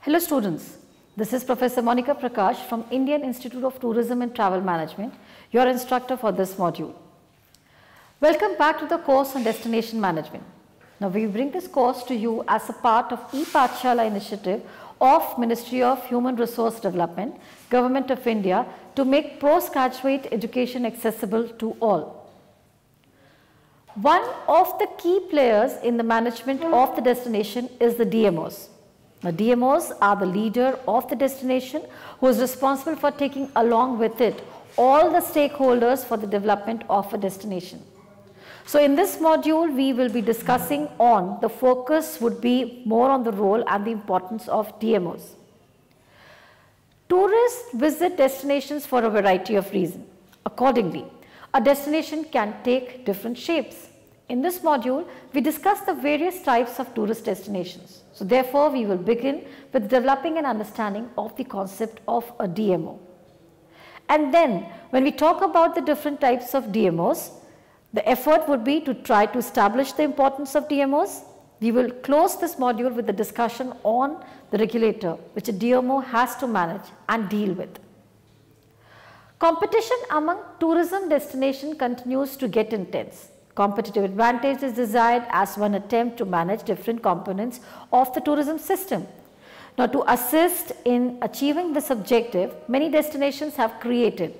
Hello students, this is Professor Monica Prakash from Indian Institute of Tourism and Travel Management, your instructor for this module. Welcome back to the course on Destination Management. Now we bring this course to you as a part of ePathshala initiative of Ministry of Human Resource Development, Government of India to make postgraduate education accessible to all. One of the key players in the management of the destination is the DMOs. Now, DMOs are the leader of the destination who is responsible for taking along with it all the stakeholders for the development of a destination. So, in this module, we will be discussing on the focus would be more on the role and the importance of DMOs. Tourists visit destinations for a variety of reasons. Accordingly, a destination can take different shapes. In this module, we discuss the various types of tourist destinations. So therefore, we will begin with developing an understanding of the concept of a DMO. And then, when we talk about the different types of DMOs, the effort would be to try to establish the importance of DMOs. We will close this module with the discussion on the regulator, which a DMO has to manage and deal with. Competition among tourism destinations continues to get intense. Competitive advantage is desired as one attempt to manage different components of the tourism system. Now, to assist in achieving this objective, many destinations have created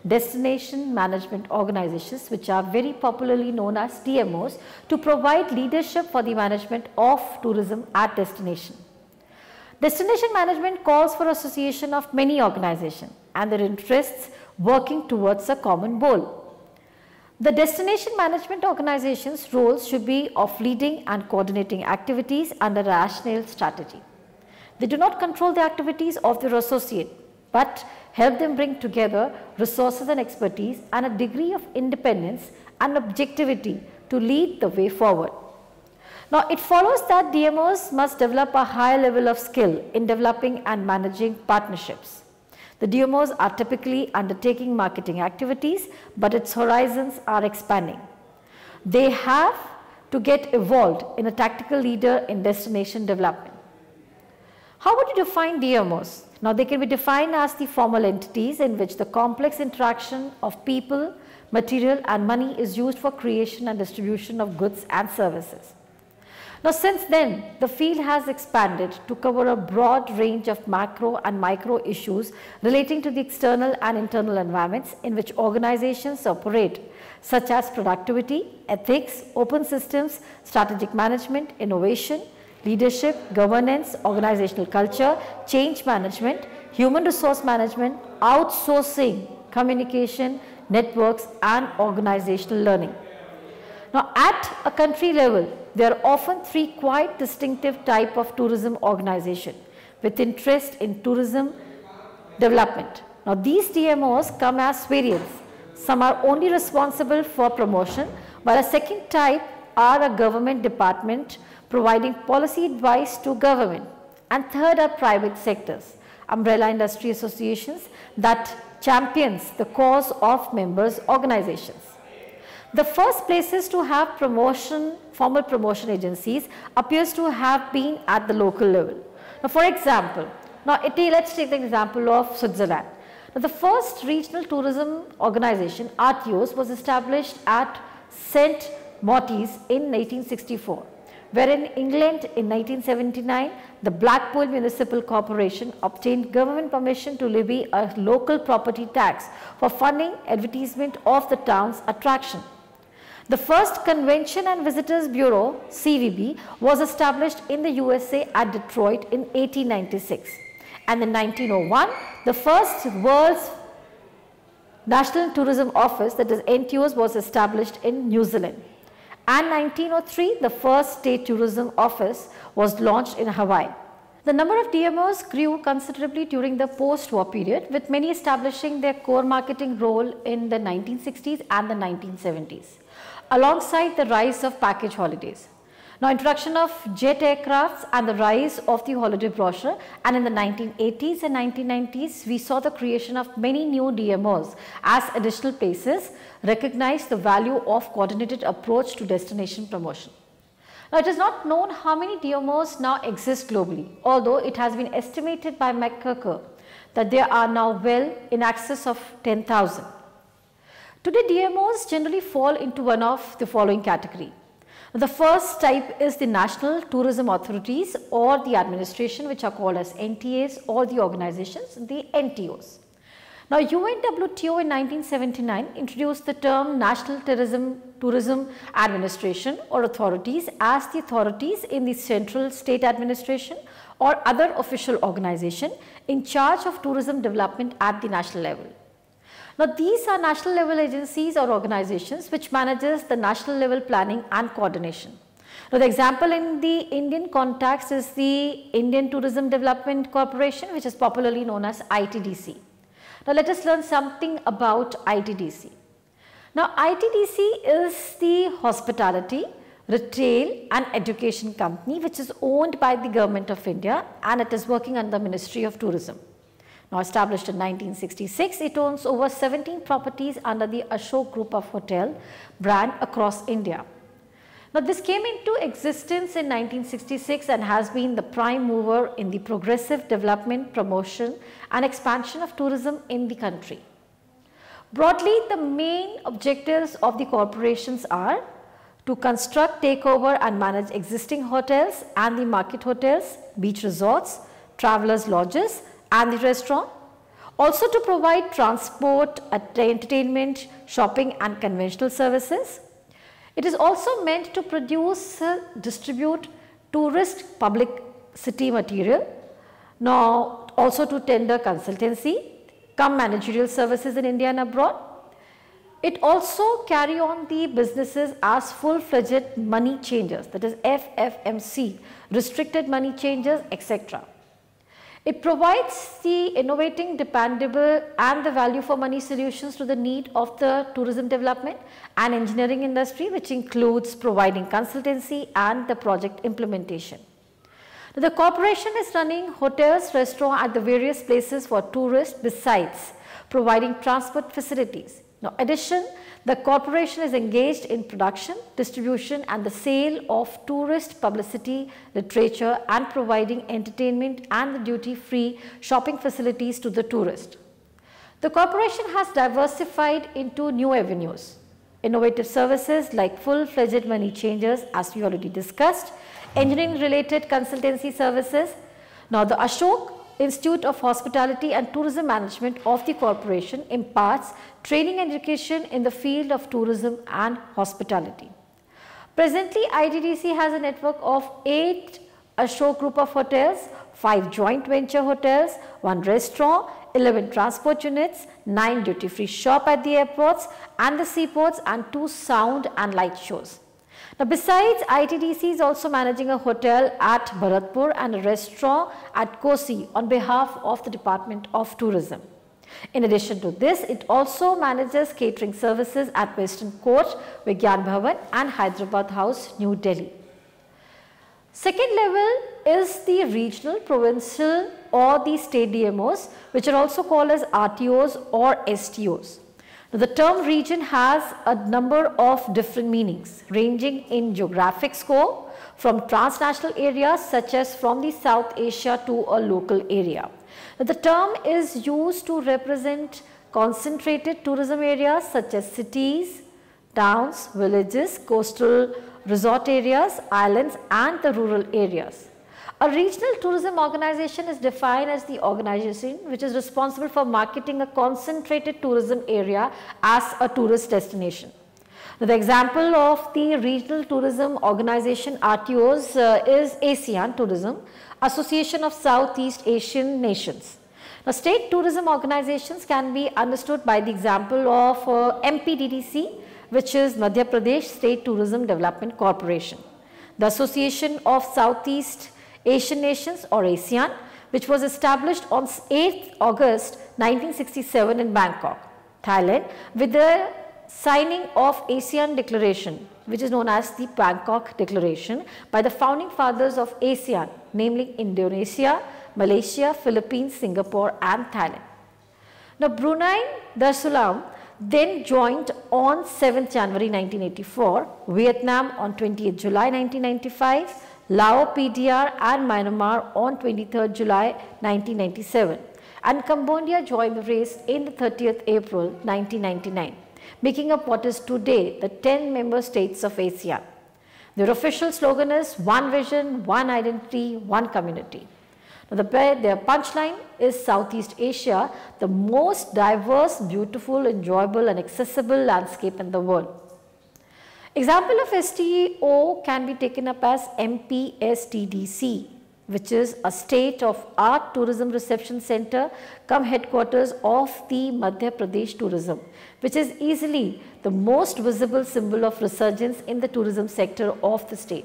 destination management organizations, which are very popularly known as DMOs, to provide leadership for the management of tourism at destination. Destination management calls for association of many organizations and their interests working towards a common goal. The destination management organization's roles should be of leading and coordinating activities under a rational strategy. They do not control the activities of their associate, but help them bring together resources and expertise and a degree of independence and objectivity to lead the way forward. Now, it follows that DMOs must develop a higher level of skill in developing and managing partnerships. The DMOs are typically undertaking marketing activities, but its horizons are expanding. They have to get evolved in a tactical leader in destination development. How would you define DMOs? Now, they can be defined as the formal entities in which the complex interaction of people, material and money is used for creation and distribution of goods and services. Now, since then, the field has expanded to cover a broad range of macro and micro issues relating to the external and internal environments in which organizations operate, such as productivity, ethics, open systems, strategic management, innovation, leadership, governance, organizational culture, change management, human resource management, outsourcing, communication, networks, and organizational learning. Now, at a country level, there are often three quite distinctive types of tourism organization with interest in tourism development. Now, these DMOs come as variants. Some are only responsible for promotion, while a second type are a government department providing policy advice to government, and third are private sectors, umbrella industry associations that champions the cause of members' organizations. The first places to have formal promotion agencies appears to have been at the local level. Now, for example, let's take the example of Switzerland. Now, the first regional tourism organization, RTOs, was established at St. Moritz in 1864, wherein England in 1979, the Blackpool Municipal Corporation obtained government permission to levy a local property tax for funding advertisement of the town's attraction. The first Convention and Visitors Bureau, CVB, was established in the USA at Detroit in 1896. And in 1901, the first World's National Tourism Office, that is NTOs, was established in New Zealand. And 1903, the first State Tourism Office was launched in Hawaii. The number of DMOs grew considerably during the post-war period, with many establishing their core marketing role in the 1960s and the 1970s. Alongside the rise of package holidays. Now, introduction of jet aircrafts and the rise of the holiday brochure, and in the 1980s and 1990s, we saw the creation of many new DMOs as additional places recognize the value of coordinated approach to destination promotion. Now, it is not known how many DMOs now exist globally, although it has been estimated by McCracken that there are now well in excess of 10,000. Today, DMOs generally fall into one of the following category. The first type is the National Tourism Authorities or the administration, which are called as NTAs, or the organizations, the NTOs. Now, UNWTO in 1979 introduced the term National Tourism Administration or authorities as the authorities in the central state administration or other official organization in charge of tourism development at the national level. Now, these are national level agencies or organizations which manages the national level planning and coordination. Now, the example in the Indian context is the Indian Tourism Development Corporation, which is popularly known as ITDC. Now, let us learn something about ITDC. Now, ITDC is the hospitality, retail and education company which is owned by the Government of India, and it is working under the Ministry of Tourism. Now, established in 1966, it owns over 17 properties under the Ashok Group of Hotel brand across India. Now, this came into existence in 1966 and has been the prime mover in the progressive development, promotion and expansion of tourism in the country. Broadly, the main objectives of the corporations are to construct, take over and manage existing hotels and the market hotels, beach resorts, travelers lodges and the restaurant. Also to provide transport, entertainment, shopping and conventional services. It is also meant to produce, distribute tourist publicity material. Now, also to tender consultancy, come managerial services in India and abroad. It also carry on the businesses as full-fledged money changers, that is FFMC, restricted money changers, etc. It provides the innovating, dependable and the value for money solutions to the need of the tourism development and engineering industry, which includes providing consultancy and the project implementation. Now, the corporation is running hotels, restaurants at the various places for tourists besides providing transport facilities. Now, addition, the corporation is engaged in production, distribution and the sale of tourist publicity, literature and providing entertainment and the duty-free shopping facilities to the tourist. The corporation has diversified into new avenues, innovative services like full-fledged money changers as we already discussed, engineering related consultancy services. Now, the Ashok Institute of Hospitality and Tourism Management of the corporation imparts training and education in the field of tourism and hospitality. Presently, ITDC has a network of 8 Ashok Group of hotels, 5 joint venture hotels, 1 restaurant, 11 transport units, 9 duty-free shop at the airports and the seaports and 2 sound and light shows. Now, besides, ITDC is also managing a hotel at Bharatpur and a restaurant at Kosi on behalf of the Department of Tourism. In addition to this, it also manages catering services at Western Court, Vigyan Bhavan and Hyderabad House, New Delhi. Second level is the regional, provincial or the state DMOs, which are also called as RTOs or STOs. Now, the term region has a number of different meanings ranging in geographic scope from transnational areas such as from the South Asia to a local area. Now, the term is used to represent concentrated tourism areas such as cities, towns, villages, coastal resort areas, islands and the rural areas. A regional tourism organization is defined as the organization which is responsible for marketing a concentrated tourism area as a tourist destination. Now, the example of the regional tourism organization RTOs is ASEAN Tourism, Association of Southeast Asian Nations. Now, state tourism organizations can be understood by the example of MPDDC, which is Madhya Pradesh State Tourism Development Corporation. The Association of Southeast Asian Nations or ASEAN, which was established on 8th August 1967 in Bangkok, Thailand, with the signing of ASEAN Declaration, which is known as the Bangkok Declaration, by the founding fathers of ASEAN, namely Indonesia, Malaysia, Philippines, Singapore and Thailand. Now, Brunei Darussalam, then joined on 7th January 1984, Vietnam on 28th July 1995, Laos, PDR and Myanmar on 23rd July 1997, and Cambodia joined the race in the 30th April 1999, making up what is today the 10 member states of ASEAN. Their official slogan is One Vision, One Identity, One Community. Now, their punchline is Southeast Asia, the most diverse, beautiful, enjoyable and accessible landscape in the world. Example of STO can be taken up as MPSTDC, which is a state-of-art tourism reception center come headquarters of the Madhya Pradesh tourism, which is easily the most visible symbol of resurgence in the tourism sector of the state.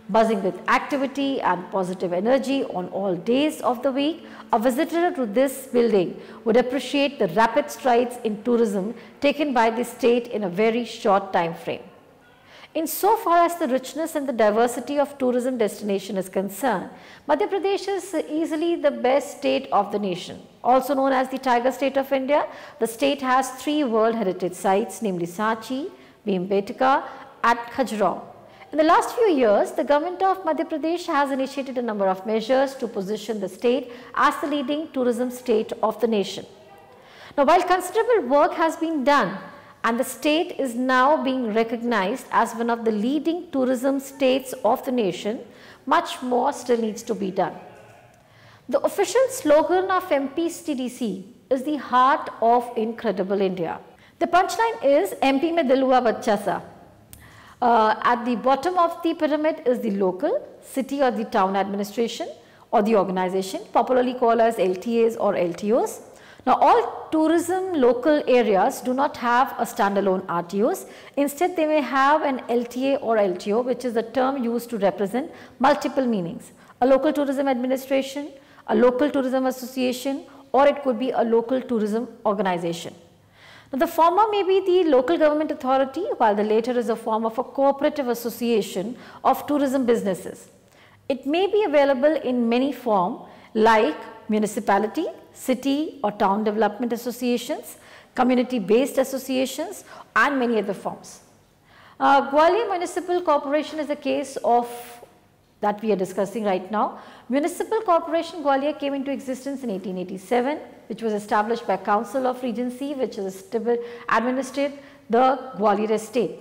Buzzing with activity and positive energy on all days of the week, a visitor to this building would appreciate the rapid strides in tourism taken by the state in a very short time frame. In so far as the richness and the diversity of tourism destination is concerned, Madhya Pradesh is easily the best state of the nation. Also known as the Tiger State of India, the state has 3 World Heritage Sites, namely Sanchi, Bhimbetka and Khajuraho. In the last few years, the government of Madhya Pradesh has initiated a number of measures to position the state as the leading tourism state of the nation. Now, while considerable work has been done and the state is now being recognized as one of the leading tourism states of the nation, much more still needs to be done. The official slogan of MPSTDC is the heart of incredible India. The punchline is MP mein dil hua bachcha sa. At the bottom of the pyramid is the local, city or the town administration or the organization, popularly called as LTAs or LTOs. Now, all tourism local areas do not have a standalone RTOs. Instead, they may have an LTA or LTO, which is a term used to represent multiple meanings. A local tourism administration, a local tourism association, or it could be a local tourism organization. Now, the former may be the local government authority, while the latter is a form of a cooperative association of tourism businesses. It may be available in many forms like municipality, city or town development associations, community-based associations and many other forms. Gwalior Municipal Corporation is a case of that we are discussing right now. Municipal Corporation Gwalior came into existence in 1887, which was established by Council of Regency, which is administered the Gwalior estate.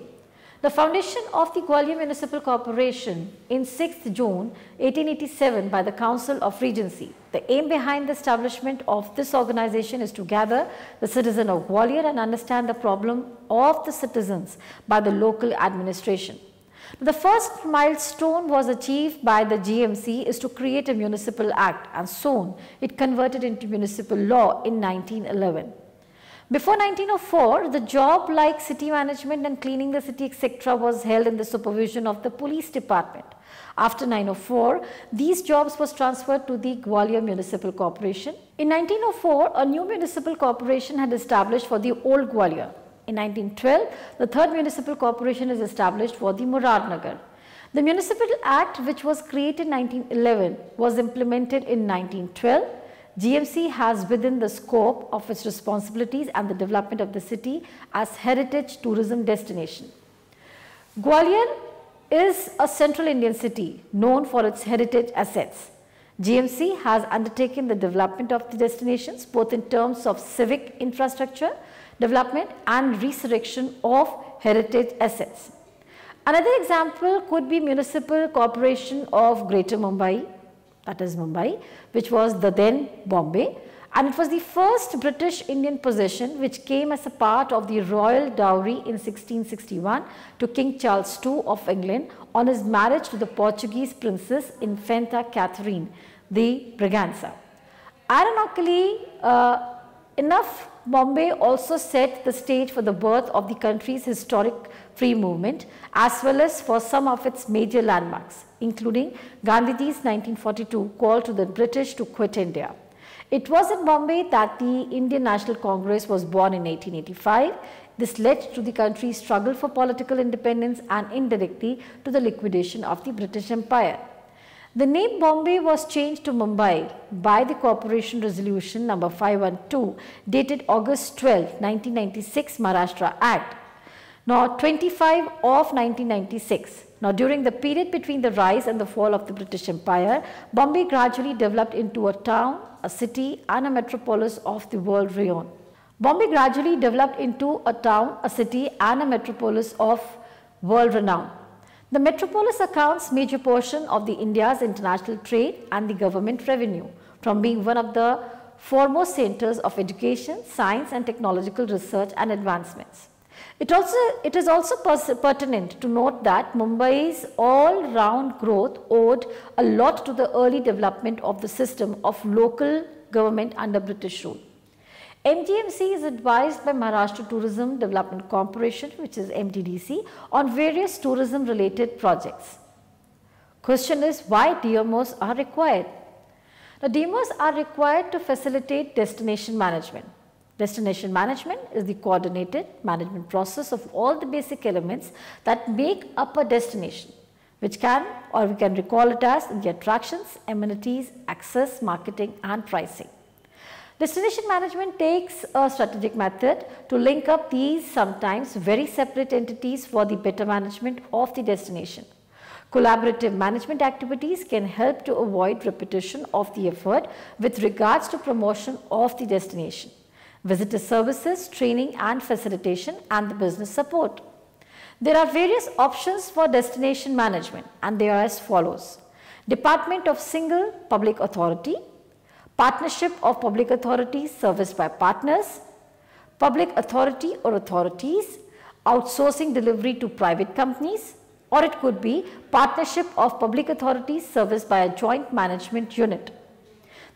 The foundation of the Gwalior Municipal Corporation in 6th June 1887 by the Council of Regency. The aim behind the establishment of this organization is to gather the citizen of Gwalior and understand the problem of the citizens by the local administration. The first milestone was achieved by the GMC is to create a municipal act, and soon it converted into municipal law in 1911. Before 1904, the job like city management and cleaning the city etc. was held in the supervision of the police department. After 1904, these jobs was transferred to the Gwalior Municipal Corporation. In 1904, a new municipal corporation had established for the old Gwalior. In 1912, the third municipal corporation is established for the Muradnagar. The Municipal Act, which was created in 1911, was implemented in 1912. GMC has within the scope of its responsibilities and the development of the city as heritage tourism destination. Gwalior is a central Indian city known for its heritage assets. GMC has undertaken the development of the destinations both in terms of civic infrastructure, development and resurrection of heritage assets. Another example could be Municipal Corporation of Greater Mumbai, that is Mumbai, which was the then Bombay, and it was the first British Indian possession which came as a part of the royal dowry in 1661 to King Charles II of England on his marriage to the Portuguese princess Infanta Catherine de Bragança. Ironically enough, Bombay also set the stage for the birth of the country's historic free movement as well as for some of its major landmarks, including Gandhiji's 1942 call to the British to quit India. It was in Bombay that the Indian National Congress was born in 1885. This led to the country's struggle for political independence and indirectly to the liquidation of the British Empire. The name Bombay was changed to Mumbai by the Corporation Resolution number 512 dated August 12, 1996 Maharashtra Act. Now 25 of 1996. Now during the period between the rise and the fall of the British Empire, Bombay gradually developed into a town, a city and a metropolis of the world renown. Bombay gradually developed into a town, a city and a metropolis of world renown. The metropolis accounts major portion of the India's international trade and the government revenue, from being one of the foremost centers of education, science and technological research and advancements. It is also pertinent to note that Mumbai's all-round growth owed a lot to the early development of the system of local government under British rule. MGMC is advised by Maharashtra Tourism Development Corporation, which is MTDC, on various tourism related projects. Question is, why DMOs are required? Now, DMOs are required to facilitate destination management. Destination management is the coordinated management process of all the basic elements that make up a destination, which can, or we can recall it as the attractions, amenities, access, marketing and pricing. Destination management takes a strategic method to link up these sometimes very separate entities for the better management of the destination. Collaborative management activities can help to avoid repetition of the effort with regards to promotion of the destination, visitor services, training and facilitation and the business support. There are various options for destination management and they are as follows. Department of Single Public Authority, Partnership of public authorities serviced by partners, public authority or authorities, outsourcing delivery to private companies, or it could be partnership of public authorities serviced by a joint management unit.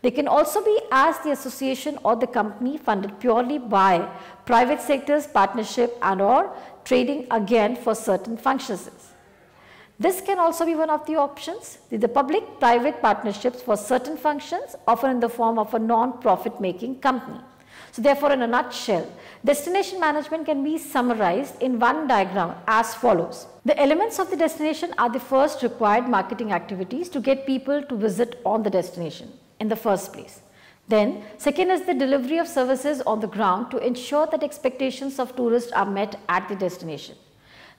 They can also be as the association or the company funded purely by private sector's partnership and or trading again for certain functions. This can also be one of the options, the public-private partnerships for certain functions, often in the form of a non-profit making company. So therefore, in a nutshell, destination management can be summarized in one diagram as follows. The elements of the destination are the first required marketing activities to get people to visit on the destination in the first place. Then, second is the delivery of services on the ground to ensure that expectations of tourists are met at the destination.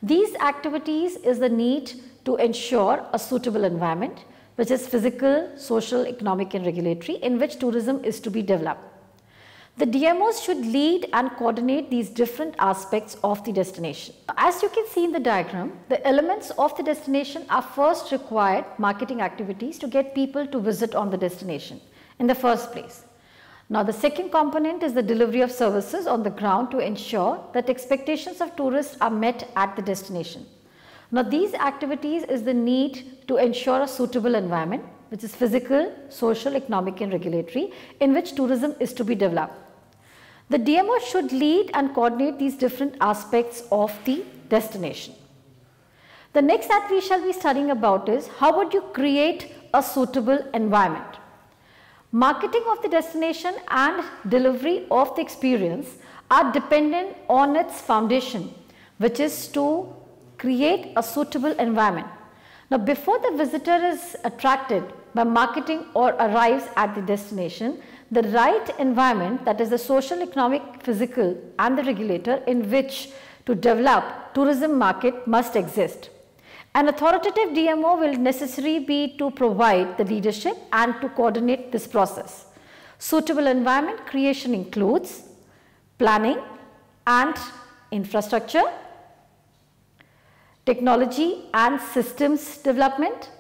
These activities is the need to ensure a suitable environment, which is physical, social, economic and regulatory, in which tourism is to be developed. The DMOs should lead and coordinate these different aspects of the destination. As you can see in the diagram, the elements of the destination are first required marketing activities to get people to visit on the destination in the first place. Now, the second component is the delivery of services on the ground to ensure that expectations of tourists are met at the destination. Now, these activities is the need to ensure a suitable environment, which is physical, social, economic and regulatory, in which tourism is to be developed. The DMO should lead and coordinate these different aspects of the destination. The next that we shall be studying about is how would you create a suitable environment. Marketing of the destination and delivery of the experience are dependent on its foundation, which is to create a suitable environment. Now, before the visitor is attracted by marketing or arrives at the destination, the right environment, that is the social, economic, physical and the regulator in which to develop tourism market must exist. An authoritative DMO will necessarily be to provide the leadership and to coordinate this process. Suitable environment creation includes planning and infrastructure, technology and systems development,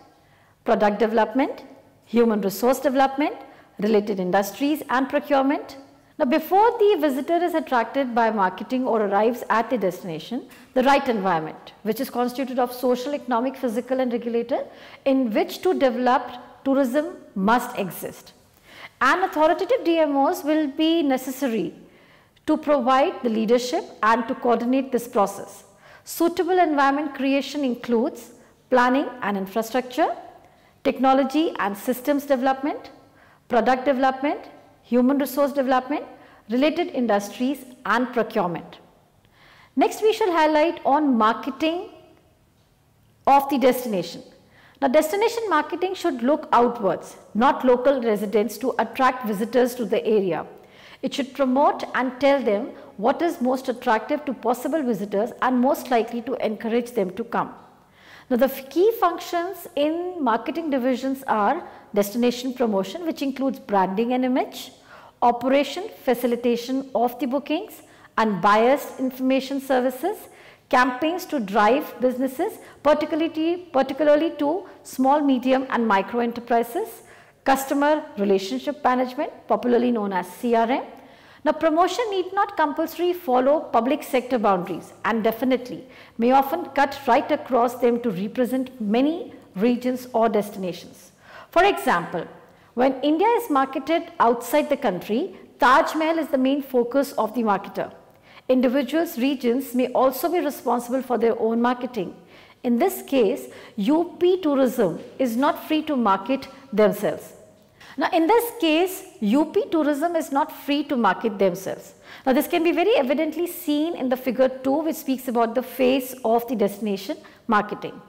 product development, human resource development, related industries and procurement. Now, before the visitor is attracted by marketing or arrives at the destination, the right environment, which is constituted of social, economic, physical and regulator, in which to develop tourism must exist. And authoritative DMOs will be necessary to provide the leadership and to coordinate this process. Suitable environment creation includes planning and infrastructure, technology and systems development, product development, human resource development, related industries and procurement. Next, we shall highlight on marketing of the destination. Now, destination marketing should look outwards, not local residents, to attract visitors to the area. It should promote and tell them what is most attractive to possible visitors and most likely to encourage them to come. Now, the key functions in marketing divisions are destination promotion, which includes branding and image, operation, facilitation of the bookings, unbiased information services, campaigns to drive businesses, particularly to small, medium and micro enterprises, customer relationship management, popularly known as CRM. Now, promotion need not compulsorily follow public sector boundaries and definitely may often cut right across them to represent many regions or destinations. For example, when India is marketed outside the country, Taj Mahal is the main focus of the marketer. Individuals, regions may also be responsible for their own marketing. In this case, UP Tourism is not free to market themselves. Now, in this case, UP Tourism is not free to market themselves. Now, this can be very evidently seen in the figure 2, which speaks about the face of the destination marketing.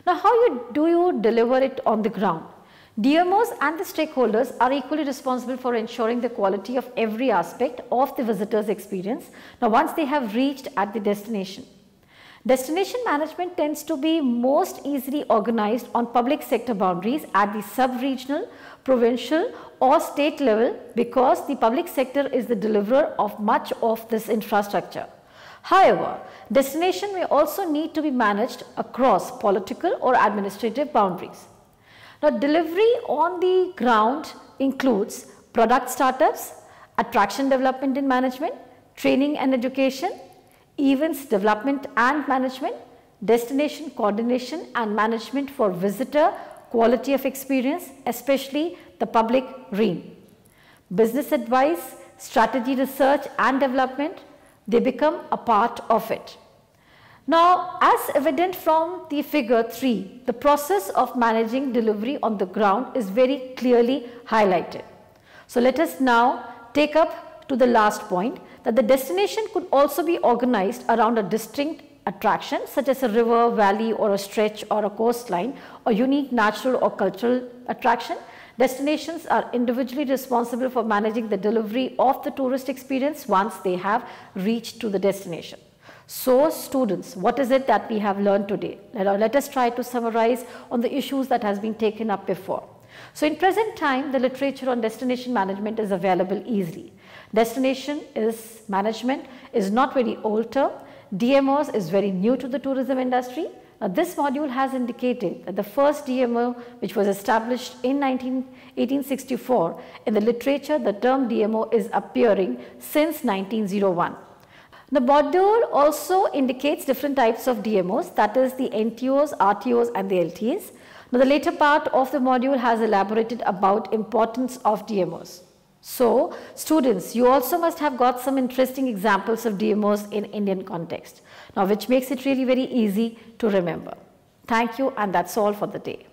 Now, how do you deliver it on the ground? DMOs and the stakeholders are equally responsible for ensuring the quality of every aspect of the visitor's experience. Now, once they have reached at the destination. Destination management tends to be most easily organized on public sector boundaries at the sub-regional, provincial or state level because the public sector is the deliverer of much of this infrastructure. However, destination may also need to be managed across political or administrative boundaries. Now, delivery on the ground includes product startups, attraction development and management, training and education, events development and management, destination coordination and management for visitor quality of experience, especially the public realm. Business advice, strategy research and development, they become a part of it. Now, as evident from the figure 3, the process of managing delivery on the ground is very clearly highlighted. So, let us now take up to the last point, that the destination could also be organized around a distinct attraction such as a river, valley or a stretch or a coastline or unique natural or cultural attraction. Destinations are individually responsible for managing the delivery of the tourist experience once they have reached to the destination. So, students, what is it that we have learned today? Let us try to summarize on the issues that has been taken up before. So, in present time, the literature on destination management is available easily. Destination management is not very old term. DMOs is very new to the tourism industry. Now, this module has indicated that the first DMO, which was established in 1864, in the literature the term DMO is appearing since 1901. The module also indicates different types of DMOs, that is the NTOs, RTOs and the LTAs. Now, the later part of the module has elaborated about importance of DMOs. So, students, you also must have got some interesting examples of DMOs in Indian context, now which makes it really very easy to remember. Thank you, and that's all for the day.